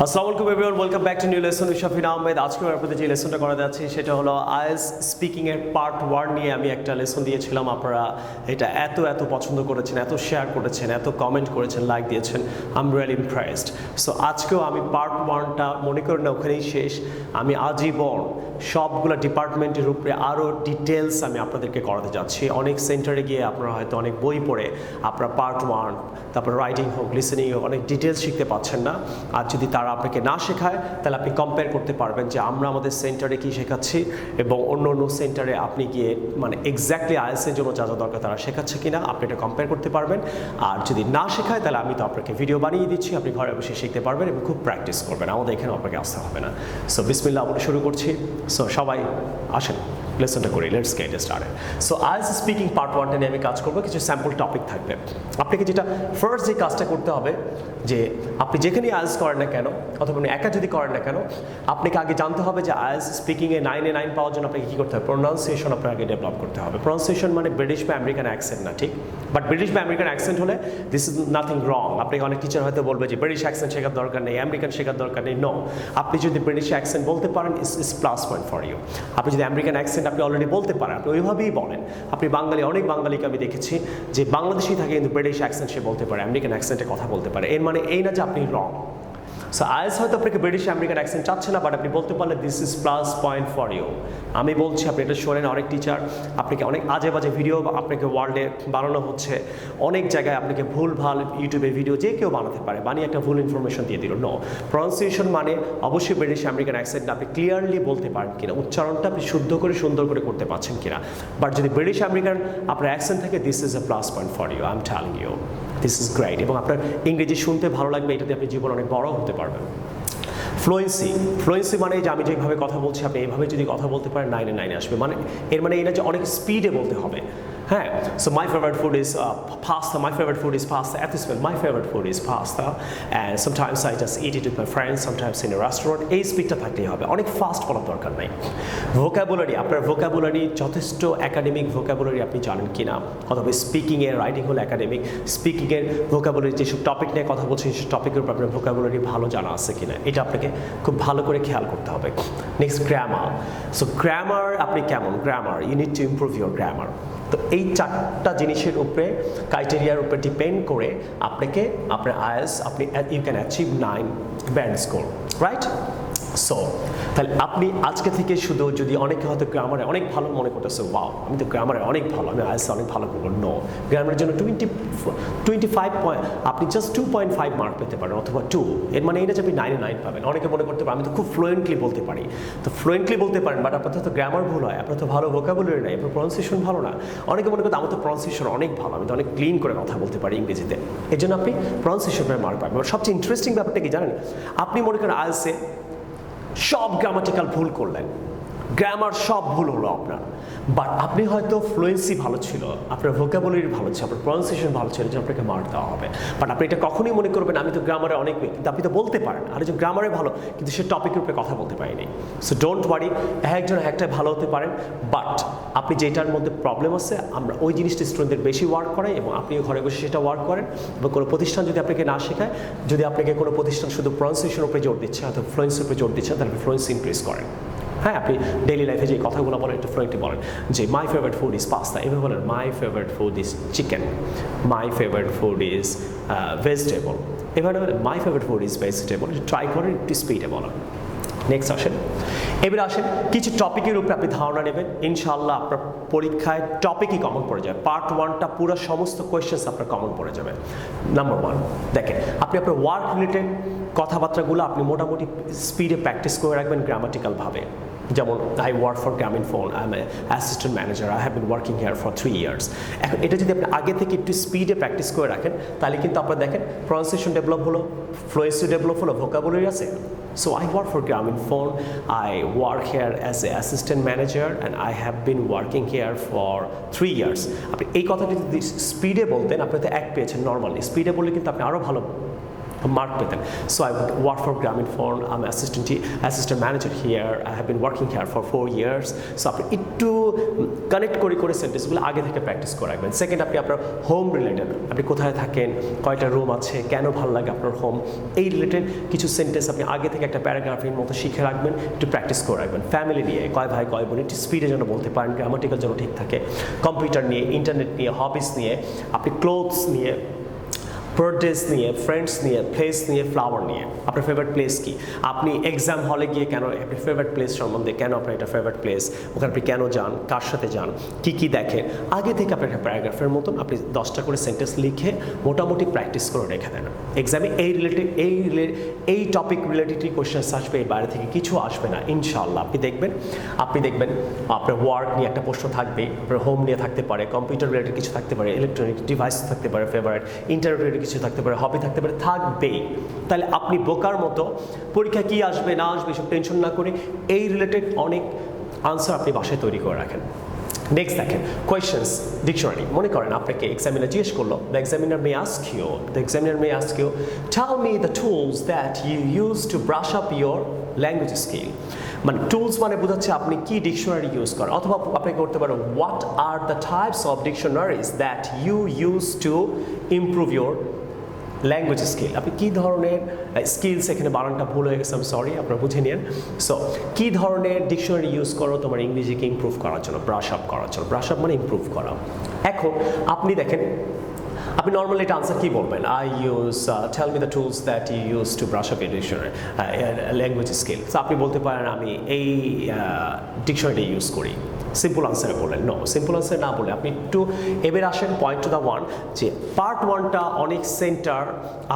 আসসালামু আলাইকুম everyone, welcome back to new lesson with Shafin Ahmed. আজকে আপনাদের যে লেসনটা করা যাচ্ছে সেটা হলো আইএলটিএস স্পিকিং এর পার্ট 1 নিয়ে আমি একটা লেসন দিয়েছিলাম। আপনারা এটা এত পছন্দ করেছেন, এত শেয়ার করেছেন, এত কমেন্ট করেছেন, লাইক দিয়েছেন। I am really impressed. So আজকেও আমি পার্ট 1টা মনে করেন না ওখানেই শেষ। আমি আজীবন সবগুলো ডিপার্টমেন্টের উপরে আরও ডিটেলস আমি আপনাদেরকে করাতে যাচ্ছি। অনেক সেন্টারে গিয়ে আপনারা হয়তো অনেক বই পড়ে আপনারা পার্ট 1 তারপর রাইটিং হোক, লিসেনিং হোক, অনেক ডিটেলস শিখতে পাচ্ছেন না। আর যদি তারা আপনাকে না শেখায় তাহলে আপনি কম্পেয়ার করতে পারবেন যে আমরা আমাদের সেন্টারে কি শেখাচ্ছি এবং অন্য সেন্টারে আপনি গিয়ে মানে এক্স্যাক্টলি আইএলটিএসের জন্য যা যা দরকার তারা শেখাচ্ছে কিনা আপনি এটা কম্পেয়ার করতে পারবেন। আর যদি না শেখায় তাহলে আমি তো আপনাকে ভিডিও বানিয়ে দিচ্ছি, আপনি ঘরে বসে শিখতে পারবেন এবং খুব প্র্যাকটিস করবেন। আমাদের এখানে আপনাকে আসতে হবে না। সো বিসমিল্লাহ বলে শুরু করছি। সো সবাই আসেন লেসনটা করি, let's get started. So IELTS speaking part 1টা নিয়ে আমি কাজ করবো। কিছু স্যাম্পল টপিক থাকবে। আপনাকে যেটা ফার্স্ট যে কাজটা করতে হবে যে আপনি যেখানেই আইএলটিএস করেন না কেন অথবা আপনি একা যদি করেন না কেন, আপনাকে আগে জানতে হবে যে আইএলটিএস স্পিকিংয়ে 9 এ 9 পাওয়ার জন্য আপনাকে কী করতে হবে? প্রোনাউন্সিয়েশন আপনাকে আগে ডেভেলপ করতে হবে। প্রোনাউন্সিয়েশন মানে ব্রিটিশ বা আমেরিকান অ্যাকসেন্ট না, ঠিক? বাট ব্রিটিশ বা আমেরিকান অ্যাকসেন্ট হলে দিস ইজ নাথিং রং। আপনাকে অনেক টিচার হয়তো বলবে যে ব্রিটিশ অ্যাকসেন্ট শেখার দরকার নেই, আমেরিকান শেখার দরকার নেই। নো, আপনি যদি ব্রিটিশ অ্যাকসেন্ট বলতে পারেন ইস প্লাস পয়েন্ট ফর ইউ। আপনি যদি আমেরিকান অ্যাকসেন্ট আপনি অলরেডি বলতে পারেন, আপনি ওইভাবেই বলেন। আপনি বাঙালি, অনেক বাঙালিকে আমি দেখেছি যে বাংলাদেশি থাকে কিন্তু ব্রিটিশ অ্যাকসেন্ট সে বলতে পারে, আমেরিকান অ্যাকসেন্টে কথা বলতে পারে। এর মানে এই না যে আপনি রং। সো আইএলটিএস হয়তো আপনাকে ব্রিটিশ আমেরিকান অ্যাকসেন্ট চাচ্ছে না, বাট আপনি বলতে পারলে this is plus point for you. আমি বলছি, আপনি এটা শোনেন। অনেক টিচার আপনাকে অনেক আজে বাজে ভিডিও আপনাকে ওয়ার্ল্ডে বানানো হচ্ছে, অনেক জায়গায় আপনাকে ভুল ভাল ইউটিউবে ভিডিও যে কেউ বানাতে পারে, বানিয়ে একটা ভুল ইনফরমেশন দিয়ে দিল। নো, প্রনাউন্সিয়েশন মানে অবশ্যই ব্রিটিশ আমেরিকান অ্যাকসেন্ট আপনি ক্লিয়ারলি বলতে পারেন কিনা, উচ্চারণটা আপনি শুদ্ধ করে সুন্দর করে করতে পারছেন কিনা। বাট যদি ব্রিটিশ আমেরিকান আপনার অ্যাকসেন্ট থাকে, this is a plus point for you. I am telling you this is great. এবং আপনার ইংরেজি শুনতে ভালো লাগবে, এটাতে আপনি জীবন অনেক বড় হতে পারবেন। ফ্লুয়েন্সি মানে যে আমি যেভাবে কথা বলছি আপনি এইভাবে যদি কথা বলতে পারেন 9 এ 9 আসবে। মানে এর মানে এই না যে অনেক স্পিডে বলতে হবে। হ্যাঁ, so my favourite food is pasta, my favourite food is pasta, এত spell my favourite food is pasta and sometimes I just eat eat with my friends, sometimes in a restaurant. এই স্পিডটা থাকলেই হবে, অনেক ফাস্ট বলার দরকার নাই। Vocabulary, আপনার vocabulary যথেষ্ট একাডেমিক ভোকাবুলারি আপনি জানেন কিনা, অথবা স্পিকিংয়ে রাইটিং হলো একাডেমিক, স্পিকিংয়ের ভোকাবুলারি যেসব টপিক নিয়ে কথা বলছেন সেই টপিকের উপর আপনার ভোকাবুলারি ভালো জানা আছে কিনা, এটা আপনাকে খুব ভালো করে খেয়াল করতে হবে। Next grammar. সো গ্রামার আপনি কেমন grammar, you need to improve your grammar. তো এই 4টা জিনিসের উপরে ক্রাইটেরিয়ার উপরে ডিপেন্ড করে আপনাকে আপনার আইএলটিএস আপনি you can achieve 9 band score, right? So তাহলে আপনি আজকে থেকে শুধু যদি অনেকে হয়তো গ্রামারে অনেক ভালো মনে করতেছে, ওয়াও আমি তো গ্রামারে অনেক ভালো, আমি আইএলটিএসে অনেক ভালো করবো। নো, গ্রামারের জন্য 25 পয়েন্ট আপনি জাস্ট 2.5 মার্ক পেতে পারেন অথবা 2। এর মানে এটা যে আপনি 9 এ 9 পাবেন। অনেকে মনে করতে পারেন আমি তো খুব ফ্লুয়েন্টলি বলতে পারি। তো ফ্লুয়েন্টলি বলতে পারেন, বাট আপনার তো গ্রামার ভুল হয়, আপনার তো ভালো ভোকাবুলারি নাই, আপনার প্রনাউন্সিয়েশন ভালো না। অনেকে মনে করতে আমার তো প্রনাউন্সিয়েশন অনেক ভালো, আমি তো অনেক ক্লিন করে কথা বলতে পারি ইংরেজিতে, এর জন্য আপনি প্রনাউন্সিয়েশনের মার্ক পাবেন। সবচেয়ে ইন্টারেস্টিং ব্যাপারটা কি জানেন? আপনি মনে করেন আইএলটিএসে সব গ্রামাটিক্যাল ভুল করলেন, গ্রামার সব ভুল হলো আপনার, বাট আপনি হয়তো ফ্লুয়েন্সি ভালো ছিল, আপনার ভোকাবুলারি ভালো ছিল, আপনার প্রনাউন্সিয়েশন ভালো ছিল, যে আপনাকে মার্ক দেওয়া হবে। বাট আপনি এটা কখনোই মনে করবেন আমি তো গ্রামারে অনেক উইক, কিন্তু আপনি তো বলতে পারেন। আর যে গ্রামারে ভালো কিন্তু সে টপিকের উপরে কথা বলতে পারেনি। সো ডোন্ট ওয়ারি, একজন একটাই ভালো হতে পারেন, বাট আপনি যেটার মধ্যে প্রবলেম আছে আমরা ওই জিনিসটা স্টুডেন্টদের বেশি ওয়ার্ক করাই এবং আপনিও ঘরে বসে সেটা ওয়ার্ক করেন। এবং কোনো প্রতিষ্ঠান যদি আপনাকে না শেখায়, যদি আপনাকে কোনো প্রতিষ্ঠান শুধু প্রনাউন্সিয়েশনের উপরে জোর দিচ্ছে অথবা ফ্লুয়েন্সির উপরে জোর দিচ্ছে, তাহলে আপনি ফ্লুয়েন্সি ইনক্রিজ করেন। হ্যাঁ, আপনি ডেইলি লাইফে যে কথাগুলো বলেন একটু ফ্লুয়েন্টলি বলেন যে মাই ফেভারিট ফুড ইজ পাস্তা, এভাবে বলেন my favourite food is chicken, my favourite food is vegetable, এভাবে বলেন my favourite food is vegetable. Try করেন একটু স্পিডে বলার। নেক্সট আসেন, এবারে আসেন কিছু টপিকের উপরে আপনি ধারণা নেবেন। ইনশাআল্লাহ আপনার পরীক্ষায় টপিকই কমন পড়ে যাবে। পার্ট 1টা পুরো সমস্ত কোয়েশ্চেন্স আপনার কমন পড়ে যাবে। নাম্বার 1, দেখেন আপনি আপনার ওয়ার্ক রিলেটেড কথাবার্তাগুলো আপনি মোটামুটি স্পিডে প্র্যাকটিস করে রাখবেন গ্রামাটিক্যালভাবে। যেমন I work for Grameenphone, I am assistant manager, I have been working here for 3 years. এখন এটা যদি আপনি আগে থেকে একটু স্পিডে প্র্যাকটিস করে রাখেন তাহলে কিন্তু আপনার দেখেন প্রনাউন্সিয়েশন ডেভেলপ হলো, ফ্লুয়েন্সি ডেভেলপ হলো, ভোকাবুলারি আছে। So I work for Grameenphone, I work here as an assistant manager and I have been working here for 3 years. আপনি এই কথাটি যদি স্পিডে বলতেন আপনি তো 1 পেয়েছেন নর্মালি, স্পিডে বললে কিন্তু আপনি আরও ভালো মার্ক পেতেন। সো আই ওয়ার্ক ফর গ্রামীণ ফোন, আমি assistant manager here, I have been working here for 4 years। So আপনি একটু কানেক্ট করে সেন্টেন্সগুলো আগে থেকে প্র্যাকটিস করে রাখবেন। সেকেন্ড, আপনি আপনার হোম রিলেটেড, আপনি কোথায় থাকেন, কয়টা রুম আছে, কেন ভালো লাগে আপনার হোম, এই রিলেটেড কিছু সেন্টেন্স আপনি আগে থেকে একটা প্যারাগ্রাফের মতো শিখে রাখবেন, একটু প্র্যাকটিস করে রাখবেন। ফ্যামিলি নিয়ে, কয় ভাই কয় বোন, একটু স্পিডে যেন বলতে পারেন, গ্রামাটিক্যাল যেন ঠিক থাকে। কম্পিউটার নিয়ে, ইন্টারনেট নিয়ে, হবিস নিয়ে, আপনি ক্লোথস নিয়ে, বার্থডেজ নিয়ে, ফ্রেন্ডস নিয়ে, প্লেস নিয়ে, ফ্লাওয়ার নিয়ে, আপনার ফেভারিট প্লেস কি, আপনি এক্সাম হলে গিয়ে কেন, আপনি ফেভারিট প্লেস সম্বন্ধে কেন আপনার এটা ফেভারিট প্লেস, ওখানে আপনি কেন যান, কার সাথে যান, কী দেখেন, আগে থেকে আপনার একটা প্যারাগ্রাফের মতন আপনি 10টা করে সেন্টেন্স লিখে মোটামুটি প্র্যাকটিস করে রেখে দেন। এক্সামে এই টপিক রিলেটেড কোয়েশ্চেন্স আসবে, এর বাইরে থেকে কিছু আসবে না ইনশাআল্লাহ। আপনি দেখবেন আপনার ওয়ার্ক নিয়ে একটা প্রশ্ন থাকবে, আপনার হোম নিয়ে থাকতে পারে, কম্পিউটার রিলেটেড কিছু থাকতে পারে, ইলেকট্রনিক ডিভাইস থাকতে পারে, ফেভারিট ইন্টারনেট কিছু থাকতে পারে, হবি থাকতে পারে, থাকবেই। তাহলে আপনি বোকার মতো পরীক্ষা কি আসবে না আসবে সব টেনশন না করে এই রিলেটেড অনেক আনসার আপনি বাসায় তৈরি করে রাখেন। নেক্সট দেখেন, কোয়েশ্চেন্স ডিকশনারি। মনে করেন আপনাকে এক্সামিনার জিজ্ঞেস করলো, the examiner may ask you tell me the tools that you use to brush up your language skill. মানে টুলস মানে বোঝাচ্ছে আপনি কি ডিকশনারি ইউজ করেন, অথবা আপনাকে করতে পারেন what are the types of dictionaries that you use to improve your language skill. আপনি কী ধরনের স্কিলস, এখানে বানানটা ভুল হয়ে গেছে, আমি সরি, আপনারা বুঝে নিন। সো কী ধরনের ডিকশনারি ইউজ করো তোমার ইংরেজিকে ইমপ্রুভ করার জন্য, ব্রাশ আপ করার জন্য। ব্রাশ আপ মানে ইমপ্রুভ করা। এখন আপনি দেখেন, আপনি নর্মালি এটা আনসার কী বলবেন, I use tell me the tools that you use to brush up your dictionary language skill. So আপনি বলতে পারেন আমি এই ডিকশনারিটা ইউজ করি। সিম্পল আনসারে বললেন নো, সিম্পল আনসার না বলে আপনি একটু এবার আসেন পয়েন্ট টু দ্য ওয়ান, যে পার্ট ওয়ানটা অনেক সেন্টার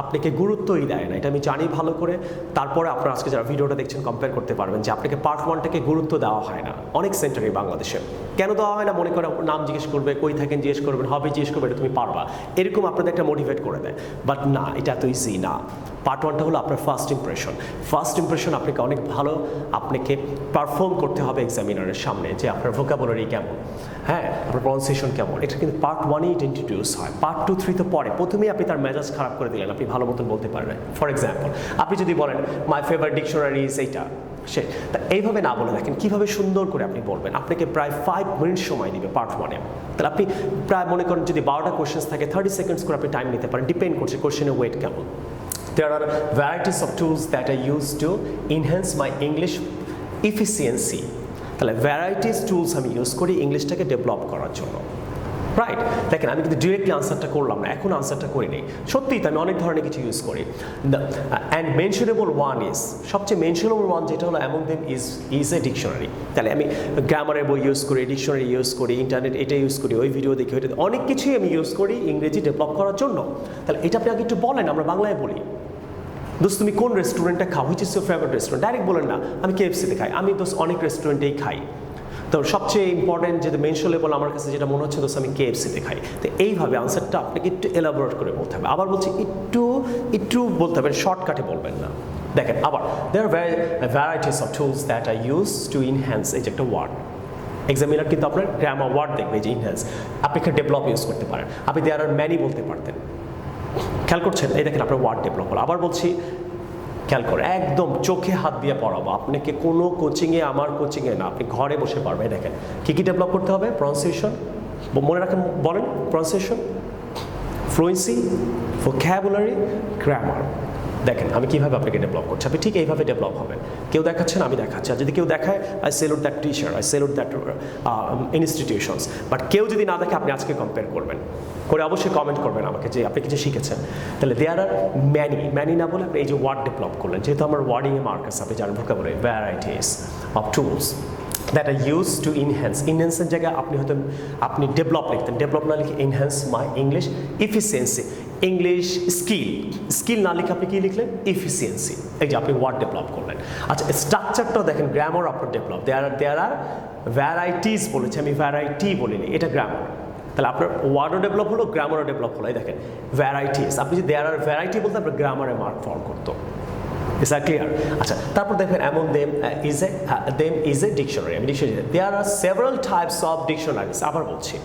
আপনাকে গুরুত্বই দেয় না, এটা আমি জানি ভালো করে। তারপরে আপনারা আজকে যারা ভিডিওটা দেখছেন কম্পেয়ার করতে পারবেন যে আপনাকে পার্ট ওয়ানটাকে গুরুত্ব দেওয়া হয় না অনেক সেন্টারে বাংলাদেশে। কেন দেওয়া হয় না? মনে করে নাম জিজ্ঞেস করবে, কই থাকেন জিজ্ঞেস করবেন, হবি জিজ্ঞেস করবে, এটা তুমি পারবা, এরকম আপনাদের একটা মোটিভেট করে দেয়। বাট না, এটা এত ইজি না। পার্ট ওয়ানটা হলো আপনার ফার্স্ট ইমপ্রেশন। আপনাকে অনেক ভালো আপনাকে পারফর্ম করতে হবে এক্সামিনারের সামনে, যে আপনার ভোকাবুলারি কেমন, হ্যাঁ, আপনার প্রনাউন্সিয়েশন কেমন, এটা কিন্তু পার্ট ওয়ানেই এটা ইন্ট্রোডিউস হয়। পার্ট 2, 3 তো পরে, প্রথমেই আপনি তার মেজাজ খারাপ করে দিলেন, আপনি ভালো মতন বলতে পারবেন। ফর এক্সাম্পল, আপনি যদি বলেন মাই ফেভারিট ডিকশনারি ইজ এইটা, সে তা এইভাবে না বলে দেখেন কীভাবে সুন্দর করে আপনি বলবেন। আপনাকে প্রায় 5 মিনিট সময় দিবে পার্ট ওয়ানে। তাহলে আপনি প্রায় মনে করেন যদি 12টা কোয়েশ্চেন্স থাকে 30 সেকেন্ডস করে আপনি টাইম নিতে পারেন, ডিপেন্ড করছে কোয়েশ্চেনের ওয়েট কেমন। There are varieties of tools that I use to enhance my English efficiency. তাহলে ভ্যারাইটিস টুলস আমি ইউজ করি ইংলিশটাকে ডেভেলপ করার জন্য, রাইট? দেখেন আমি কিন্তু ডিরেক্টলি আনসারটা করলাম না, এখন আনসারটা করি নেই। সত্যিই তো আমি অনেক ধরনের কিছু ইউজ করি। অ্যান্ড মেনশনেবল ওয়ান ইজ, সবচেয়ে মেনশনেবল ওয়ান যেটা হলো among them is a dictionary. তাহলে আমি গ্রামারের বই ইউজ করি, ডিকশনারি ইউজ করি, ইন্টারনেট এটা ইউজ করি, ওই ভিডিও দেখি, ওইটা অনেক কিছুই আমি ইউজ করি ইংরেজি ডেভেলপ করার জন্য। তাহলে এটা আপনি আগে একটু বলেন, আমরা বাংলায় বলি, দোস্ত তুমি কোন রেস্টুরেন্টে খাও, which is your favourite restaurant, direct বলেন না আমি কেএফসিতে খাই, আমি দোস্ত অনেক রেস্টুরেন্টেই খাই। তো সবচেয়ে ইম্পর্টেন্ট যেটা মেনশনেবল আমার কাছে যেটা মনে হচ্ছে দোস্ত আমি কেএফসিতে খাই। তো এইভাবে আনসারটা আপনাকে একটু এলাবোরেট করে বলতে হবে। আবার বলছি একটু বলতে হবে, শর্টকাটে বলবেন না। দেখেন আবার there are varieties of tools that I use to enhance, এই যে একটা ওয়ার্ড, এক্সামিনার কিন্তু আপনার গ্রামার ওয়ার্ড দেখবে যে ইনহ্যান্স, আপনি একটা ডেভেলপ ইউজ করতে পারেন, আপনি দেয়ার আর ম্যানি বলতে পারতেন। খেয়াল করছেন, এই দেখেন আপনার ওয়ার্ড ডেভেলপ হলো। আবার বলছি খেয়াল করে, একদম চোখে হাত দিয়ে পড়াবো আপনাকে, কোনো কোচিংয়ে, আমার কোচিংয়ে না, আপনি ঘরে বসে পারবেন। দেখেন কী ডেভেলপ করতে হবে, প্রনাউন্সিয়েশন মনে রাখেন, বলেন প্রনাউন্সিয়েশন, ফ্লুয়েন্সি, ভোক্যাবুলারি, গ্রামার। দেখেন আমি কীভাবে আপনাকে ডেভেলপ করছি, আপনি ঠিক এইভাবে ডেভেলপ হবেন। কেউ দেখাচ্ছেন, আমি দেখাচ্ছি, আর যদি কেউ দেখায় I salute that teacher, I salute that institutions. But কেউ যদি না দেখে আপনি আজকে কম্পেয়ার করবেন, করে অবশ্যই কমেন্ট করবেন আমাকে যে আপনি কিছু শিখেছেন। তাহলে দেয়ার আর ম্যানি না বলে আপনি এই যে ওয়ার্ড ডেভেলপ করলেন, যেহেতু আমার ওয়ার্ডিংয়ে মার্ক আছে, আপনি জানেন vocabulary, varieties of tools that I use to ইনহ্যান্সের জায়গায় আপনি ডেভেলপ লিখতেন, ডেভেলপ না লিখে enhance my English efficiency, English skill না লিখে আপনি কি লিখলেন, এফিসিয়েন্সি। এই যে আপনি ওয়ার্ড ডেভেলপ করলেন। আচ্ছা স্ট্রাকচারটাও দেখেন, গ্রামার আপনার ডেভেলপ, দেয়ার আর ভ্যারাইটিস বলেছি, আমি ভ্যারাইটি বলিনি, এটা গ্রামার। তাহলে আপনার ওয়ার্ডও ডেভেলপ হলো, গ্রামারও ডেভেলপ হলো। এই দেখেন ভ্যারাইটিস, আপনি যদি দেয়ার আর ভ্যারাইটি বলতে আপনার গ্রামারে মার্ক ফল করতো। Is that clear? আচ্ছা, তারপর দেখবেন এমন them is a dictionary. আমি dictionary, there are several types of dictionaries. আবার বলছি,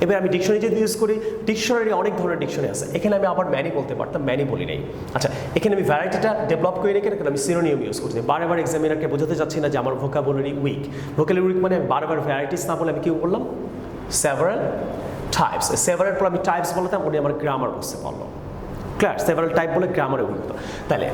এবার আমি ডিকশনারি যদি ইউজ করি, ডিকশনারি অনেক ধরনের ডিকশনারি আছে। এখানে আমি আবার ম্যানি বলতে পারতাম, ম্যানি বলি নাই। আচ্ছা, এখানে আমি ভ্যারাইটিটা ডেভেলপ করে রেখে আমি সিনোনিয়াম ইউজ করছি। বারবার এক্সামিনারকে বোঝাতে চাচ্ছি না যে আমার ভোকাবুলারি উইক। ভোকাবুলারি উইক মানে আমি বারবার ভ্যারাইটিস না বলে আমি কি বললাম, সেভারাল টাইপস। সেভারাল পর আমি টাইপস বলতাম, উনি আমার গ্রামার বুঝতে পারলো। ক্লিয়ার? সেভারাল টাইপ বলে গ্রামারে উইক। তাহলে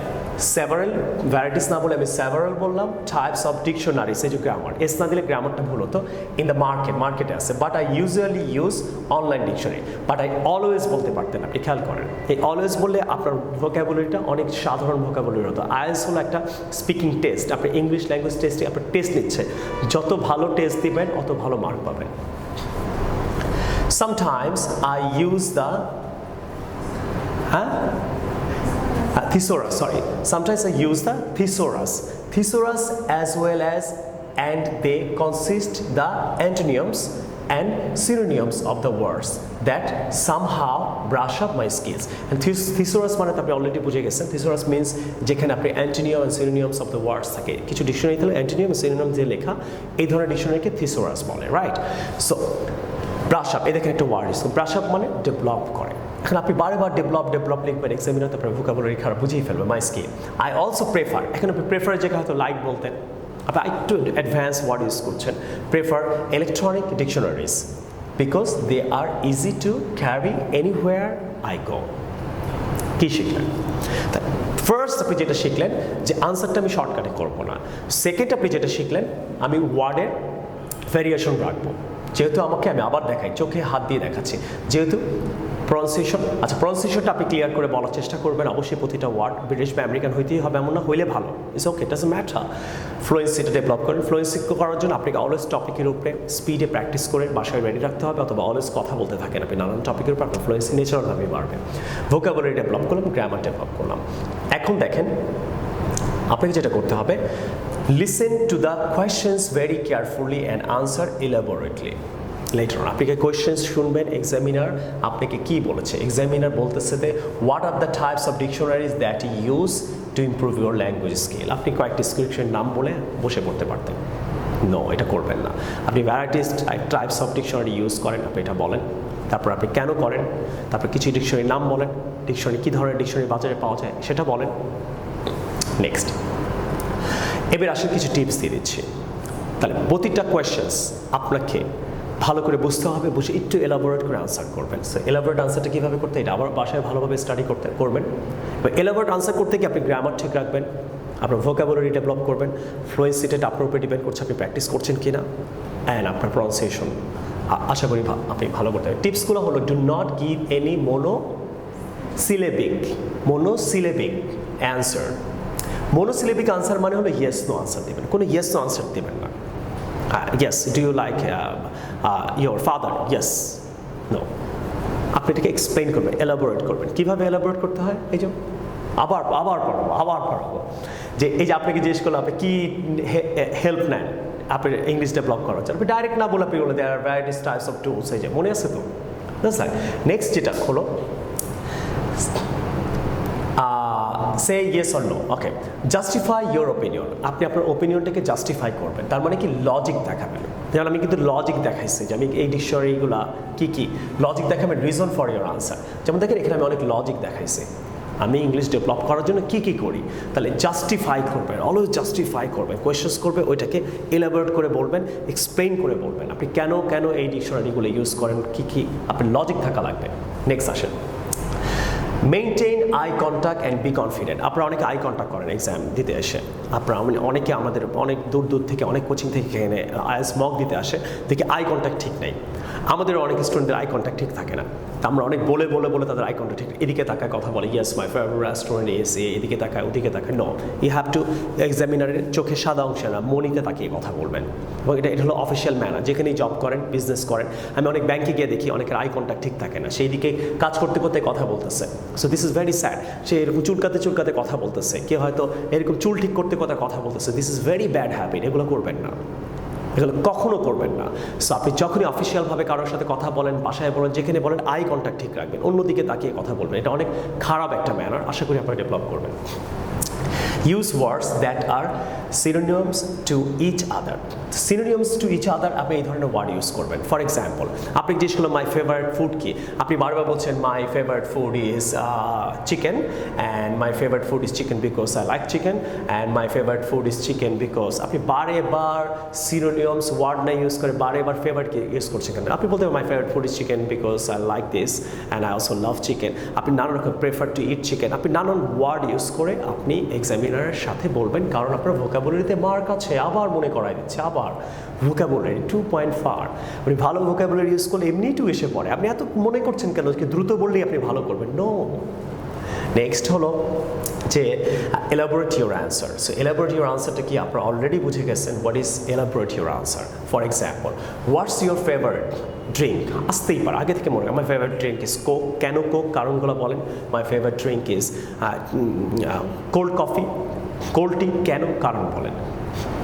সেভারাল ভ্যারাইটিস না বলে আমি সেভারাল বললাম, টাইপস অফ ডিকশনারিজ, এই যে গ্রামার, এস না দিলে গ্রামারটা ভুল হতো। ইন দ্য মার্কেটে আছে, but I usually use online dictionary, but I always বলতে পারতেন। আপনি খেয়াল করেন, এই অলওয়েজ বললে আপনার ভোকাবুলারিটা অনেক সাধারণ ভোকাবুলারি হতো। আইএলটিএস হলো একটা স্পিকিং টেস্ট, আপনি ইংলিশ ল্যাঙ্গুয়েজ টেস্টে আপনার টেস্ট নিচ্ছে, যত ভালো টেস্ট দিবেন অত ভালো মার্ক পাবেন। Sometimes I use the thesaurus, sorry. Sometimes I use the thesaurus as well as, and they consist the antonyms and synonyms of the words that somehow brush up my skills. And thesaurus মানে আপনি already বুঝে গেছেন। thesaurus means যেখানে আপনি antonym and synonyms of the words থাকে। কিছু ডিকশনারিতে antonym and synonym দিয়ে লেখা, এই ধরনের ডিকশনারিকে thesaurus বলে, রাইট? সো ব্রাশ আপ, এই দেখেন একটা ওয়ার্ড ইস, ব্রাশ আপ মানে ডেভেলপ করে। এখন আপনি বারবার ডেভেলপ লিখবেন, এক্সামিনার তো আপনার ভোকাবুলারি খারাপ বুঝিয়ে ফেলবে, my skill. I also prefer, এখন আপনি প্রেফারের জায়গায় হয়তো লাইক বলতেন, আপনি একটু অ্যাডভান্স ওয়ার্ড ইউজ করছেন। Prefer electronic dictionaries because they are easy to carry anywhere I go. কী শিখলেন? ফার্স্ট আপনি যেটা শিখলেন যে আনসারটা আমি শর্টকাটে করবো না। সেকেন্ড আপনি যেটা শিখলেন, আমি ওয়ার্ডের ভ্যারিয়েশন রাখবো। যেহেতু আমাকে, আমি আবার দেখাই, চোখে হাত দিয়ে দেখাচ্ছি, যেহেতু প্রনাউন্সিয়েশন, আচ্ছা প্রনাউন্সিয়েশনটা আপনি ক্লিয়ার করে বলার চেষ্টা করবেন। অবশ্যই প্রতিটা ওয়ার্ড ব্রিটিশ বা আমেরিকান হইতেই হবে এমন না, হইলে ভালো, ইটস ওকে, ডাজন্ট ম্যাটার। ফ্লুয়েন্সিটা ডেভেলপ করেন। ফ্লুয়েন্সি করার জন্য আপনাকে অলওয়েজ টপিকের উপরে স্পিডে প্র্যাকটিস করে বাসায় রেডি রাখতে হবে, অথবা অলওয়েজ কথা বলতে থাকেন আপনি নানান টপিকের উপর, আপনার ফ্লুয়েন্সি ন্যাচারালভাবে বাড়বে। ভোকাবুলারি ডেভেলপ করলাম, গ্রামার ডেভেলপ করলাম। এখন দেখেন আপনাকে যেটা করতে হবে, listen to the questions very carefully and answer elaborately. Later on আপনি কোয়েশ্চেন্স শুনবেন, এক্সামিনার আপনাকে কি বলেছে। এক্সামিনার বলতেছে যে what are the types of dictionaries that you use to improve your language skill. আপনি কয়েকটি ডিসক্রিপশন নাম বলে বসে পড়তে পারতেন। নো, এটা করবেন না। আপনি varieties types of dictionary use করেন, আপনি এটা বলেন। তারপর আপনি কেন করেন, তারপর কিছু ডিকশনারি নাম বলেন, ডিকশনারি কী ধরনের ডিকশনারি বাজারে পাওয়া যায় সেটা বলেন। নেক্সট, এবার আসলে কিছু টিপস দিয়ে দিচ্ছি। তাহলে প্রতিটা কোয়েশ্চেন্স আপনাকে ভালো করে বুঝতে হবে, বুঝে একটু এলাবোরেট করে আনসার করবেন। সো এলাবোরেট আনসারটা কীভাবে করতে, এটা আবার বাসায় ভালোভাবে স্টাডি করবেন। এবার এলাবোরেট আনসার করতে গিয়ে আপনি গ্রামার ঠিক রাখবেন, আপনার ভোকাবুলারি ডেভেলপ করবেন, ফ্লুয়েন্সিটা আপনার উপরে ডিপেন্ড করছে আপনি প্র্যাকটিস করছেন কি না, অ্যান্ড আপনার প্রনাউন্সিয়েশন আশা করি আপনি ভালো করতে হবে। টিপসগুলো হলো, do not give any monosyllabic answer. Monosyllabic answer মানে হলো ইয়েস নো আনসার দেবেন, কোনো ইয়েস নো আনসার দেবেন না। Yes, do you like your father? Yes, no. আপনি এটাকে এক্সপ্লেইন করবেন, এলাবোরেট করবেন। কীভাবে এলাবোরেট করতে হয়, এই যে আবার পড়াবো যে এই যে আপনাকে জিজ্ঞেস করলাম আপনি কী হেল্প নেন আপনি ইংলিশ ডেভেলপ করার জন্য, আপনি ডাইরেক্ট না বলে আপনি বলে there varieties types of tools, এই যে মনে আছে তো। নেক্সট যেটা হলো, সে yes or no. Okay, justify your opinion. আপনি আপনার ওপিনিয়নটাকে জাস্টিফাই করবেন, তার মানে কি লজিক দেখাবেন। যেমন আমি কিন্তু লজিক দেখাইছি যে আমি এই ডিকশনারিগুলো কী লজিক দেখাবেন, রিজন ফর ইয়োর আনসার। যেমন দেখেন এখানে আমি অনেক লজিক দেখাইছি, আমি ইংলিশ ডেভেলপ করার জন্য কী করি। তাহলে জাস্টিফাই করবেন, অলওয়েজ জাস্টিফাই করবেন, কোয়েশ্চেন্স করবে, ওইটাকে এলাবোরেট করে বলবেন, এক্সপ্লেইন করে বলবেন আপনি কেন এই ডিকশনারিগুলো ইউজ করেন, কী আপনার লজিক থাকা লাগবে। নেক্সট আসেন, maintain eye contact and be confident. আপনারা অনেকে আই কন্ট্যাক্ট করেন এক্সাম দিতে এসে, আপনারা অনেকে আমাদের অনেক দূর থেকে অনেক কোচিং থেকে এখানে আইএলটিএস মক দিতে আসে, দেখি আই কন্ট্যাক্ট ঠিক নেই। আমাদের অনেক স্টুডেন্টদের আই কন্ট্যাক্ট ঠিক থাকে না, আমরা অনেক বলে তাদের আই কন্ট্যাক্ট ঠিক, এদিকে তাকায় কথা বলে, ইয়েস মাই ফেভারিট রেস্টুরেন্ট এসে, এদিকে তাকায় ওদিকে তাকায়। নো, ইউ হ্যাভ টু এক্সামিনারের চোখে সাদা অংশে না, মনিতে তাকিয়ে কথা বলবেন। এবং এটা হলো অফিসিয়াল ম্যানার, যেখানেই জব করেন, বিজনেস করেন। আমি অনেক ব্যাংকে গিয়ে দেখি অনেকের আই কন্ট্যাক্ট ঠিক থাকে না, সেই দিকে কাজ করতে কথা বলতেছে। So this is very sad. সে এরকম চুলকাতে কথা বলতেছে, কেউ হয়তো এরকম চুল ঠিক করতে কথা বলতেছে। This is very bad habit, এগুলো করবেন না, এগুলো কখনো করবেন না। সো আপনি যখনই অফিসিয়ালভাবে কারোর সাথে কথা বলেন, বাসায় বলেন, যেখানে বলেন, আই কন্ট্যাক্ট ঠিক রাখবেন, অন্যদিকে তাকিয়ে কথা বলবেন। এটা অনেক খারাপ একটা ম্যানার, আশা করি আপনারা ডেভেলপ করবেন। Use words that are synonyms to each other. Synonyms to each other আপনি এই ধরনের ওয়ার্ড ইউজ করবেন। ফর এক্সাম্পল, আপনি জিজ্ঞেস করলেন মাই ফেভারিট ফুড কি, আপনি বারবার বলছেন মাই favourite food is chicken, and my favourite food is chicken because I like chicken, and my favourite food is chicken because, আপনি বারেবার সিনোনিমস ওয়ার্ড না ইউজ করে বারেবার ফেভারিটকে ইউজ করছেন কেন? আপনি বলতে পারেন মাই favourite food is chicken because I like this and I also love chicken. আপনি নানা রকম প্রেফার টু ইট চিকেন, আপনি নানান ওয়ার্ড ইউজ করে আপনি এক্সামিনারের সাথে বলবেন, কারণ আপনার ভোকাবুলারিতে মার্ক আছে। আবার মনে করাই দিচ্ছে, আবার ভোকাবুলারি 2.4, আপনি ভালো ভোকাবুলারি ইউজ করলে এমনি টু এসে পড়ে। আপনি এত মনে করছেন কেন দ্রুত বললেই আপনি ভালো করবেন? নো। নেক্সট হলো যে elaborate your answer. So elaborate your অ্যান্সারটা কি আপনারা অলরেডি বুঝে গেছেন। What is elaborate your answer? For example, what's your favourite drink? আসতেই পারে, আগে থেকে মনে হয় my favourite drink is Coke. কেন কোক? কারণগুলো বলেন। My favourite drink is cold coffee, cold tea. কেন? কারণ বলেন।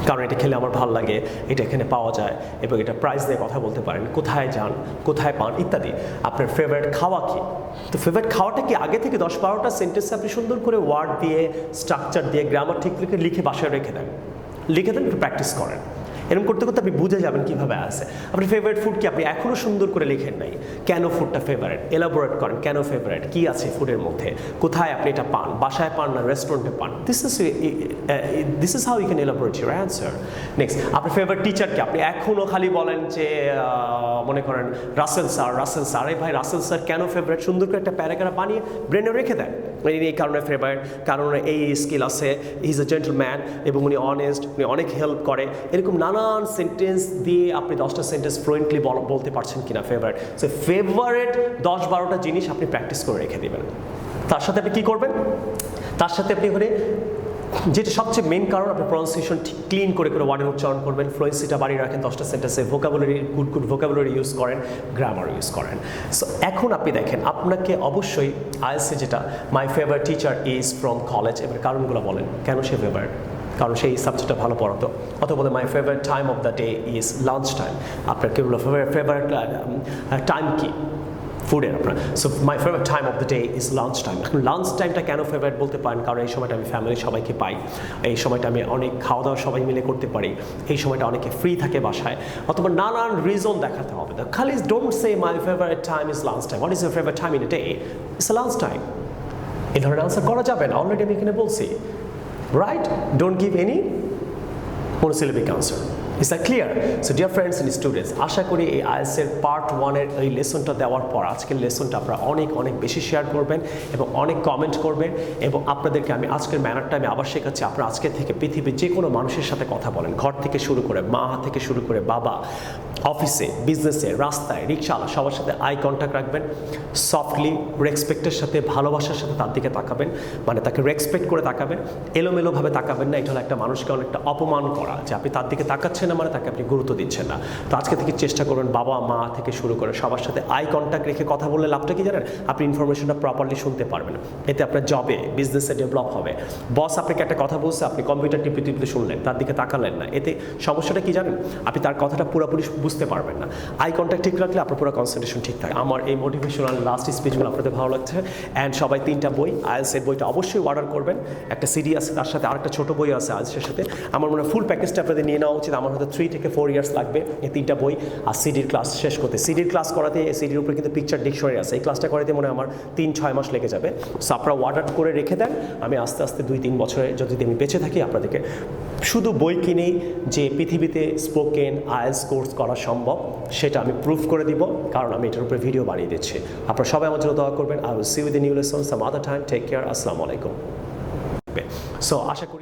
কারণ এটা খেলে আমার ভালো লাগে, এটা এখানে পাওয়া যায় এবং এটা প্রাইস দিয়ে কথা বলতে পারেন, কোথায় যান, কোথায় পান ইত্যাদি। আপনার ফেভারিট খাওয়া কি? তো ফেভারিট খাওয়াটা কি আগে থেকে 10-12টা সেন্টেন্সে আপনি সুন্দর করে ওয়ার্ড দিয়ে, স্ট্রাকচার দিয়ে, গ্রামার ঠিক লিখে বাসায় রেখে দেন, একটু প্র্যাকটিস করেন। এরকম করতে করতে আপনি বুঝে যাবেন কীভাবে আসে। আপনি ফেভারিট ফুড কি আপনি এখনও সুন্দর করে লিখেন নাই, কেন ফুডটা ফেভারিট, এলাবোরেট করেন কেন ফেভারিট, কী আছে ফুডের মধ্যে, কোথায় আপনি এটা পান, বাসায় পান না রেস্টুরেন্টে পান। This is how you can elaborate your answer. Next, আপনার ফেভারিট টিচারকে আপনি এখনও খালি বলেন যে মনে করেন রাসেল স্যার, এই ভাই রাসেল স্যার কেন ফেভারিট, সুন্দর করে একটা প্যারাগ্রাফ বানিয়ে ব্রেনে রেখে দেন। এই কারণে ফেভারিট, কারণ এই স্কিল আছে, হি ইজ এ জেন্টলম্যান এবং উনি অনেস্ট, উনি অনেক হেল্প করে। এরকম নানান সেন্টেন্স দিয়ে আপনি 10টা সেন্টেন্স ফ্লুয়েন্টলি বলতে পারছেন কিনা ফেভারিট। সো ফেভারিট 10-12টা জিনিস আপনি প্র্যাকটিস করে রেখে দেবেন। তার সাথে আপনি কী করবেন? তার সাথে আপনি এখানে যেটা সবচেয়ে মেন কারণ, আপনি প্রনাউন্সিয়েশন ঠিক ক্লিন করে ওয়ার্ডের উচ্চারণ করবেন, ফ্লুয়েন্সিটা বাড়িয়ে রাখেন 10টা সেন্টেন্সে, ভোকাবুলারি গুড ভোকাবুলারি ইউজ করেন, গ্রামার ইউজ করেন। সো এখন আপনি দেখেন, আপনাকে অবশ্যই আইএলটিএসে যেটা my favourite teacher is from college, এবার কারণগুলো বলেন কেন সে ফেভারিট, কারণ সেই সাবজেক্টটা ভালো পড়াতো। অথবা my favourite time of the day is lunch time, আপনার কেবল ফেভারিট টাইম কি ফুডের আপনার। So my favourite time of the day is lunch time. এখন লাঞ্চ টাইমটা কেন ফেভারিট বলতে পারেন? কারণ এই সময়টা আমি ফ্যামিলির সবাইকে পাই, এই সময়টা আমি অনেক খাওয়া দাওয়া সবাই মিলে করতে পারি, এই সময়টা অনেকে ফ্রি থাকে বাসায়, অথবা নানান রিজন দেখাতে হবে। খালি don't say my favourite time is lunch time. What is your favourite time in a day? It's lunch time. এই ধরনের আনসার করা যাবে না, অলরেডি আমি এখানে বলছি। Right? Don't give any monosyllabic answer. Is that clear? So dear friends and students, আশা করি এই IELTS এর পার্ট 1 এর এই লেসনটা দেওয়ার পর আজকের লেসনটা আপনারা অনেক বেশি শেয়ার করবেন এবং অনেক কমেন্ট করবেন, এবং আপনাদেরকে আমি আজকের ম্যানারটা আমি আবার শেখাচ্ছি। আপনারা আজকে থেকে পৃথিবীর যে কোনো মানুষের সাথে কথা বলেন, ঘর থেকে শুরু করে মা থেকে শুরু করে বাবা, অফিসে, বিজনেসে, রাস্তায়, রিক্সাওয়ালা, সবার সাথে আই কন্ট্যাক্ট রাখবেন, সফটলি, রেসপেক্টের সাথে, ভালোবাসার সাথে তার দিকে তাকাবেন, মানে তাকে রেসপেক্ট করে তাকাবেন, এলোমেলোভাবে তাকাবেন না। এটা হলো একটা মানুষকে অনেকটা অপমান করা, যে আপনি তার দিকে তাকাচ্ছেন না মানে তাকে আপনি গুরুত্ব দিচ্ছেন না। তো আজকে থেকে চেষ্টা করবেন বাবা মা থেকে শুরু করে সবার সাথে আই কন্ট্যাক্ট রেখে কথা বললে লাভটা কি জানেন? আপনি ইনফরমেশনটা প্রপারলি শুনতে পারবেন, এতে আপনার জবে, বিজনেসে ডেভেলপ হবে। বস আপনাকে একটা কথা বলছে, আপনি কম্পিউটার টিপতে শুনলেন, তার দিকে তাকালেন না, এতে সমস্যাটা কি জানেন? আপনি তার কথাটা পুরোপুরি বুঝতে পারবেন না। আই কন্ট্যাক্ট ঠিক রাখলে আপনার পুরো কনসেন্ট্রেশন ঠিক থাকে। আমার এই মোটিভেশনাল লাস্ট স্পিচগুলো আপনাদের ভালো লাগছে, অ্যান্ড সবাই 3টা বই, IELTS এর বইটা অবশ্যই অর্ডার করবেন। একটা সিডি আছে, তার সাথে আরেকটা ছোটো বই আছে IELTS এর সাথে। আমার মনে হয় ফুল প্যাকেজটা আপনাদের নিয়ে নেওয়া উচিত। আমার হয়তো 3 থেকে 4 ইয়ার্স লাগবে এই 3টা বই আর সিডির ক্লাস শেষ করতে। সিডির ক্লাস করাতে, সিডির উপরে কিন্তু পিকচার ডিকশনারি আছে, এই ক্লাসটা করাতে মনে হয় আমার 3-6 মাস লেগে যাবে। সো আপনারা অর্ডার করে রেখে দেন, আমি আস্তে আস্তে 2-3 বছরে যদি আমি বেঁচে থাকি আপনাদেরকে শুধু বই কিনেই যে পৃথিবীতে স্পোকেন IELTS কোর্স করা সম্ভব সেটা আমি প্রুফ করে দিব, কারণ আমি এটার উপরে ভিডিও বানিয়ে দিচ্ছি। আপনারা সবাই আমার জন্য দোয়া করবেন। I will see you with the new lesson some other time. Take care. আসসালামু আলাইকুম। সো আশা করি